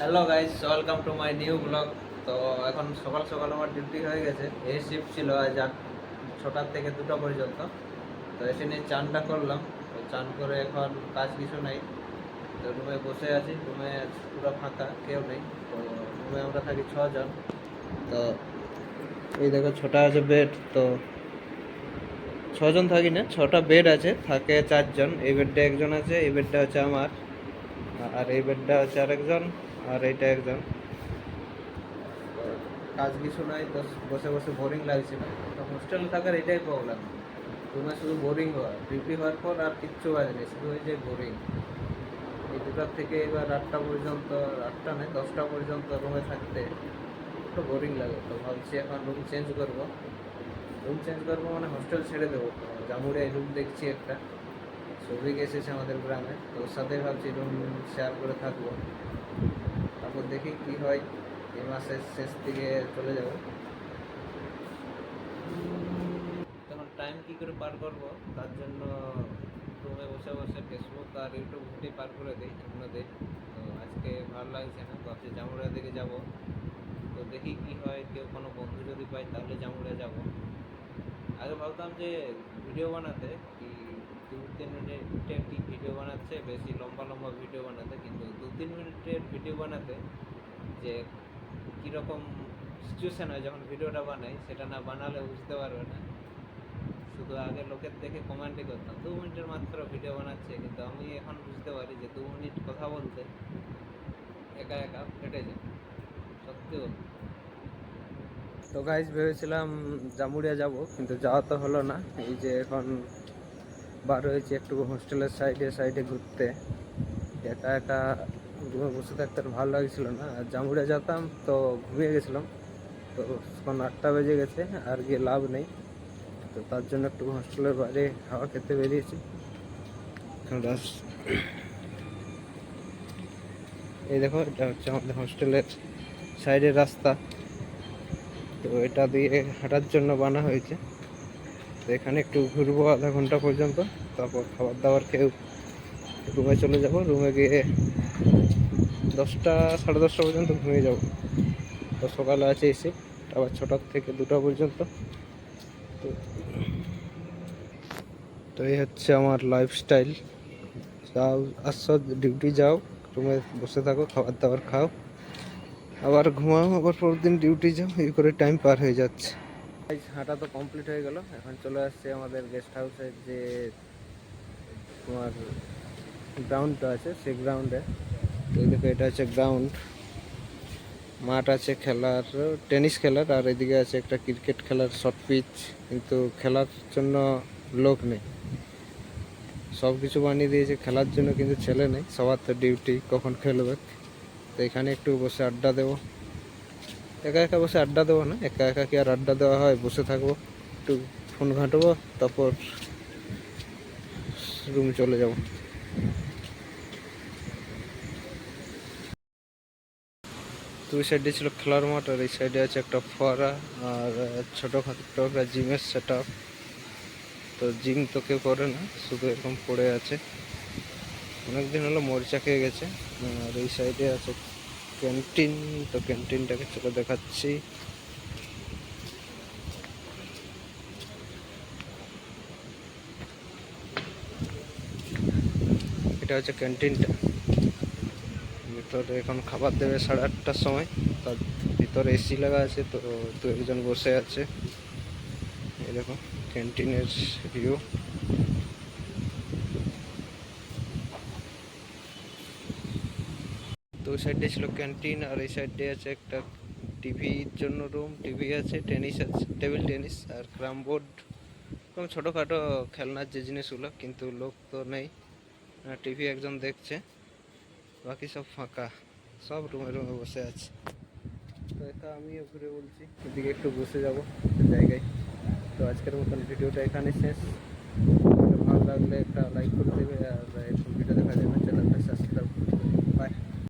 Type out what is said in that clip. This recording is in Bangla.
Hello guys, welcome to my new blog. তো এখন সকাল সকাল আমার ডিউটি হয়ে গেছে। এই শিফট ছিল আজ 6টার থেকে 2টা পর্যন্ত। তো এসে নিয়ে চানটা করলাম। তো চান করে এখন কাজ কিছু নেই, তো রুমে বসে আছি। রুমে পুরো ফাঁকা, কেউ নেই। তো রুমে আমরা থাকি 6 জন। তো এই দেখো 6টা আছে বেড। তো 6 জন থাকি না, 6টা বেড আছে, থাকে 4 জন। এই বেডটা একজন আছে, এই বেডটা হচ্ছে আমার, আর এই বেডটা হচ্ছে আরেকজন, আর এইটা একজন। কাজ কিছু নাই, তো বসে বসে বোরিং লাগছিল। তো হোস্টেলে থাকার এটাই প্রবলেম, রুমে শুধু বোরিং হওয়া। ডিউটি হওয়ার পর আর কিচ্ছু কাজ নেই, শুধু ওই যে বোরিং। এই 2টার থেকে এবার 8টা পর্যন্ত, 8টা নয় 10টা পর্যন্ত রুমে থাকতে একটু বোরিং লাগে। তো ভাবছি এখন রুম চেঞ্জ করবো। রুম চেঞ্জ করবো মানে হোস্টেল ছেড়ে দেবো। তো জামুড়িয়ায় রুম দেখছি একটা, সৌভিক এসেছে আমাদের গ্রামে, তো ওর সাথে ভাবছি রুম শেয়ার করে থাকবো। তারপর দেখি কি হয়, এই মাসের শেষ দিকে চলে যাব। তখন টাইম কী করে পার করব, তার জন্য রুমে বসে বসে ফেসবুক আর ইউটিউব ঘুরেই পার করে দিই অন্যদের। তো আজকে ভালো লাগছে না, ভাবছি জামুড়িয়া দিকে যাব। তো দেখি কি হয়, কেউ কোনো বন্ধু যদি পাই তাহলে জামুড়িয়া যাব। আগে ভাবতাম যে ভিডিও বানাতে কি 2-3 মিনিটের কি ভিডিও বানাচ্ছে, বেশি লম্বা লম্বা ভিডিও বানাতে, কিন্তু 2-3 মিনিটের ভিডিও বানাতে যে কীরকম সিচুয়েশান হয় যখন ভিডিওটা বানাই, সেটা না বানালে বুঝতে পারবে না। শুধু আগে লোকের দেখে কমেন্টই করতাম 2 মিনিটের মাত্র ভিডিও বানাচ্ছে, কিন্তু আমি এখন বুঝতে পারি যে 2 মিনিট কথা বলতে একা একা ফেটে যায়, সত্যি বলতে। তো গাইজ ভেবেছিলাম জামুড়িয়া যাব, কিন্তু যাওয়া তো হলো না। এই যে এখন বার হয়েছি একটু হোস্টেলের সাইডে সাইডে ঘুরতে। একা একা রুমে বসে থাকতে আর ভালো লাগছিল না। আর জামুড়িয়া যেতাম তো ঘুমিয়ে গেছিলাম। তো এখন 8টা বেজে গেছে, আর গিয়ে লাভ নেই। তো তার জন্য একটু হোস্টেলের বাইরে হাওয়া খেতে বেরিয়েছি। এই দেখো, এটা হচ্ছে আমাদের হোস্টেলের সাইডের রাস্তা। তো এটা দিয়ে হাঁটার জন্য বানা হয়েছে। তো এখানে একটু ঘুরবো আধা ঘন্টা পর্যন্ত, তারপর খাবার দাবার খেয়ে রুমে চলে যাব। রুমে গিয়ে 10টা, 10:30 পর্যন্ত ঘুমিয়ে যাব। তো সকালে আছে এসে আবার 6টার থেকে 2টা পর্যন্ত। তো তো এই হচ্ছে আমার লাইফস্টাইল। যাও, আসো ডিউটি যাও, রুমে বসে থাকো, খাবার দাবার খাও, আবার ঘুমাও, আবার পরের দিন ডিউটি যাও, এই করে টাইম পার হয়ে যাচ্ছে। হাঁটা তো কমপ্লিট হয়ে গেল। এখন চলে আসছে আমাদের গেস্ট হাউসের যে তোমার গ্রাউন্ডটা আছে, সেই গ্রাউন্ডে। তো এই দেখো, এটা হচ্ছে গ্রাউন্ড। মাঠ আছে খেলার, টেনিস খেলার, আর এদিকে আছে একটা ক্রিকেট খেলার শর্ট পিচ। কিন্তু খেলার জন্য লোক নেই, সব কিছু বানিয়ে দিয়েছে খেলার জন্য, কিন্তু ছেলে নেই। সবার তো ডিউটি, কখন খেলবে। তো এখানে একটু বসে আড্ডা দেবো। একা একা বসে আড্ডা দেবো না, একা একা কি আর আড্ডা দেওয়া হয়, বসে থাকবো, একটু ফোন ঘাঁটবো, তারপর রুম চলে যাব। দুই সাইডে ছিল খেলার মাঠ, আর এই সাইডে আছে একটা ফোয়ারা, আর ছোটোখাটো একটা জিমের সেট আপ। তো জিম তো কেউ করে না, শুধু এরকম পড়ে আছে। অনেকদিন হলো মরিচা খেয়ে গেছে। আর এই সাইডে আছে ক্যান্টিন। তো ক্যান্টিনটাকে চলে দেখাচ্ছি। এটা হচ্ছে ক্যান্টিনটা। ভিতরে এখন খাবার দেবে 8:30টার সময়। তার ভিতরে এসি লাগা আছে, তো 2-1 জন বসে আছে। এই দেখো ক্যান্টিনের ভিউ। তো ওই সাইডে ছিল ক্যান্টিন, আর এই সাইডে আছে একটা টিভির জন্য রুম। টিভি আছে, টেনিস আছে, টেবিল টেনিস আর ক্যারাম বোর্ড, এরকম ছোটোখাটো খেলনার যে জিনিসগুলো, কিন্তু লোক তো নেই। টিভি একজন দেখছে, বাকি সব ফাঁকা, সব রুমে রুমে বসে আছে। তো এটা আমিও ঘুরে বলছি, এদিকে একটু বসে যাব জায়গায়। তো আজকের মতন ভিডিওটা এখানে শেষ। ভালো লাগলে একটা লাইক করে দেবে, আর এরকম ভিডিও দেখা যাবে, চ্যানেলটা সাবস্ক্রাইব